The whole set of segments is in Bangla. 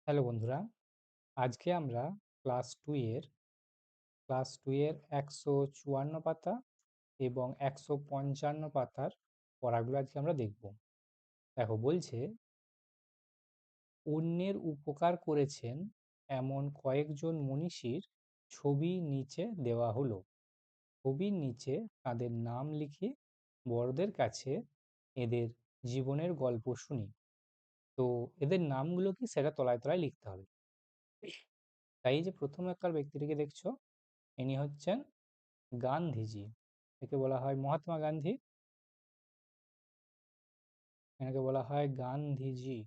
হ্যালো বন্ধুরা, আজকে আমরা ক্লাস 2 এর 154 পাতা এবং 155 পাতার পড়াগুলো আজকে আমরা দেখব। দেখো বলছে, অন্যের উপকার করেছেন এমন কয়েকজন মনীষীর ছবি নিচে দেওয়া হলো। ছবির নিচে তাদের নাম লিখে বড়দের কাছে এদের জীবনের গল্প শুনি। তো এদের নামগুলো কি সেটা তলায় তলায় লিখতে হবে। তাই এই যে প্রথম একটা ব্যক্তিটিকে দেখছো, ইনি হচ্ছেন গান্ধীজি। একে বলা হয় মহাত্মা গান্ধী, এনাকে বলা হয় গান্ধীজি।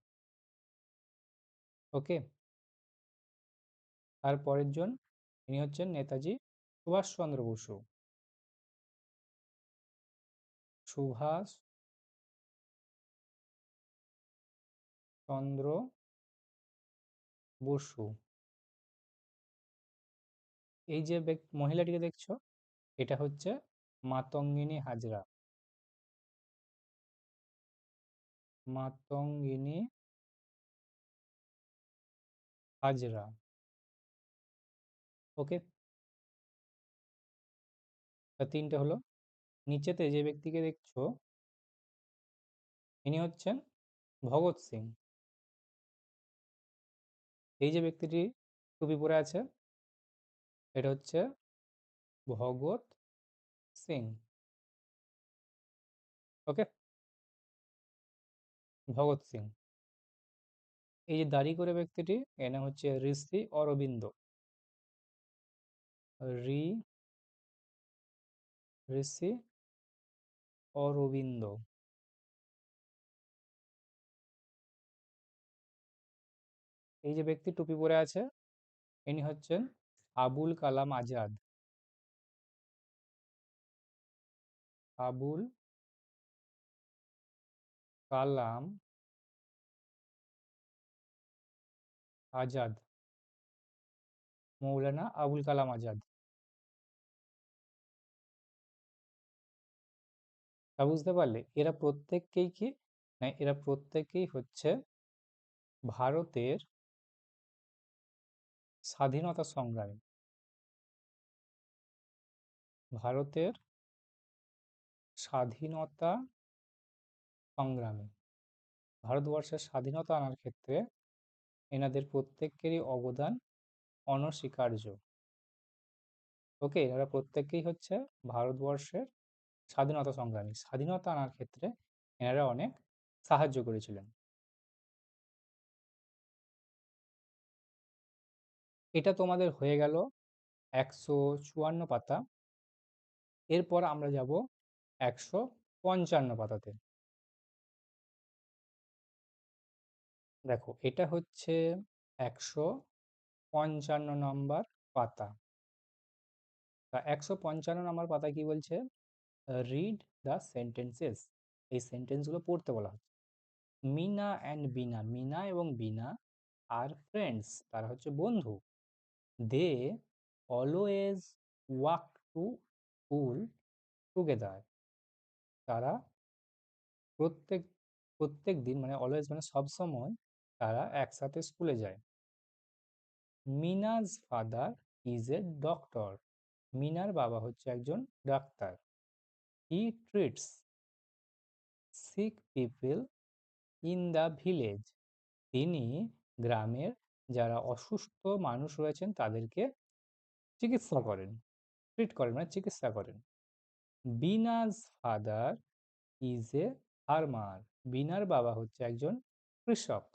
ওকে, তার পরের জন, ইনি হচ্ছেন নেতাজি সুভাষচন্দ্র বসু। সুভাষ চন্দ্র বসু। এই যে মহিলাটিকে দেখছো, এটা হচ্ছে মাতঙ্গিনী হাজরা। মাতঙ্গিনী হাজরা। ওকে, তা তিনটে হলো। নিচেতে যে ব্যক্তিকে দেখছো, ইনি হচ্ছেন ভগৎ সিং। এই যে ব্যক্তিটি টুপি পরে আছে, এটা হচ্ছে ভগৎ সিং। ওকে, ভগৎ সিং। এই যে দাড়ি করে ব্যক্তিটি, এর নাম হচ্ছে ঋষি অরবিন্দ। ঋ ঋষি অরবিন্দ। এই যে ব্যক্তি টুপি পরে আছে, ইনি হচ্ছেন আবুল কালাম আজাদ। আবুল কালাম আজাদ, মৌলানা আবুল কালাম আজাদ। তা বুঝতে পারলে এরা প্রত্যেককেই কি, না এরা প্রত্যেকেই হচ্ছে ভারতের স্বাধীনতা সংগ্রামী। ভারতের স্বাধীনতা সংগ্রামী। ভারতবর্ষের স্বাধীনতা আনার ক্ষেত্রে এনাদের প্রত্যেকেরই অবদান অনস্বীকার্য। ওকে, এরা প্রত্যেকেই হচ্ছে ভারতবর্ষের স্বাধীনতা সংগ্রামী। স্বাধীনতা আনার ক্ষেত্রে এনারা অনেক সাহায্য করেছিলেন। এটা তোমাদের হয়ে গেল 154 পাতা। এরপর আমরা যাব 155 পাতাতে। দেখো, এটা হচ্ছে 155 নম্বর পাতা। তা 155 নম্বর পাতা কি বলছে? Read the sentences. এই সেন্টেন্সগুলো পড়তে বলা হচ্ছে। মিনা অ্যান্ড বিনা, মিনা এবং বিনা আর ফ্রেন্ডস, তারা হচ্ছে বন্ধু। They always walk to school together. তারা প্রত্যেক প্রত্যেক দিন, মানে অলওয়েজ মানে সব সময়, তারা একসাথে স্কুলে যায়। Mina's father is a doctor. মিনার বাবা হচ্ছে একজন ডাক্তার। He treats sick people in the village. তিনি গ্রামের যারা অসুস্থ মানুষ রয়েছেন তাদেরকে চিকিৎসা করেন। ট্রিট করেন মানে চিকিৎসা করেন। Bina's father is a farmer. বিনার বাবা হচ্ছে একজন কৃষক।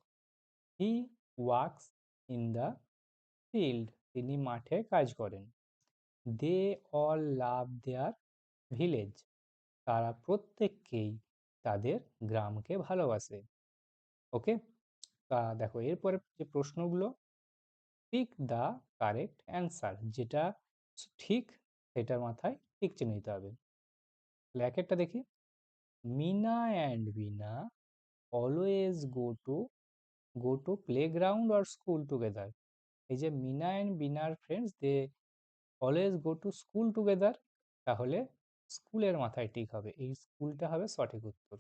He works in the field. তিনি মাঠে কাজ করেন। They all love their village. তারা প্রত্যেককেই তাদের গ্রামকে ভালোবাসে। ওকে, তা দেখো এরপরে যে প্রশ্নগুলো, পিক দ্য কারেক্ট অ্যান্সার, যেটা ঠিক সেটার মাথায় টিক চিহ্ন দিতে হবে। লেখেরটা দেখি। Meena and Bina always go to playground or school together. এই যে মিনা অ্যান্ড বিনার friends, they always go to school together, তাহলে স্কুলের মাথায় টিক হবে, এই স্কুলটা হবে সঠিক উত্তর।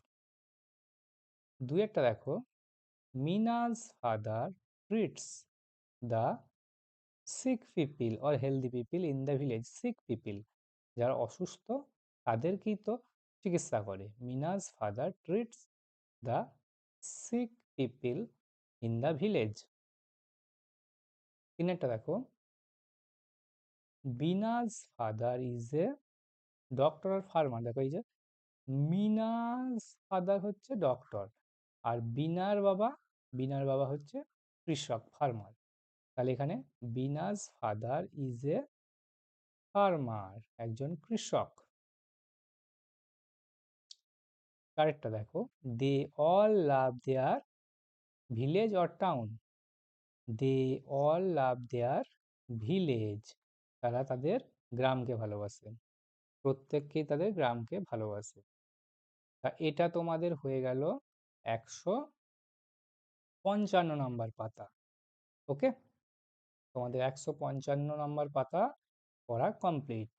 দুই একটা দেখো, Meena's father treats the sick people or healthy people in the village. Sick people, যারা অসুস্থ তাদেরকেই তো চিকিৎসা করে। Meena's father treats the sick people in the village. তিনেরটা দেখো, Bina's father is a doctor আর ফার্মার। দেখো এই যে মিনাস ফাদার হচ্ছে ডক্টর, আর বিনার বাবা হচ্ছে কৃষক, ফার্মার। তাহলে এখানে Bina's father is a farmer, একজন কৃষক। কারেক্টটা দেখো, they all love their village or town. They all love their village, তারা তাদের গ্রামকে ভালোবাসে, প্রত্যেককেই তাদের গ্রামকে ভালোবাসে। তা এটা তোমাদের হয়ে গেল 155 পাতা। ওকে, তোমাদের 155 নম্বর পাতা পড়া কমপ্লিট।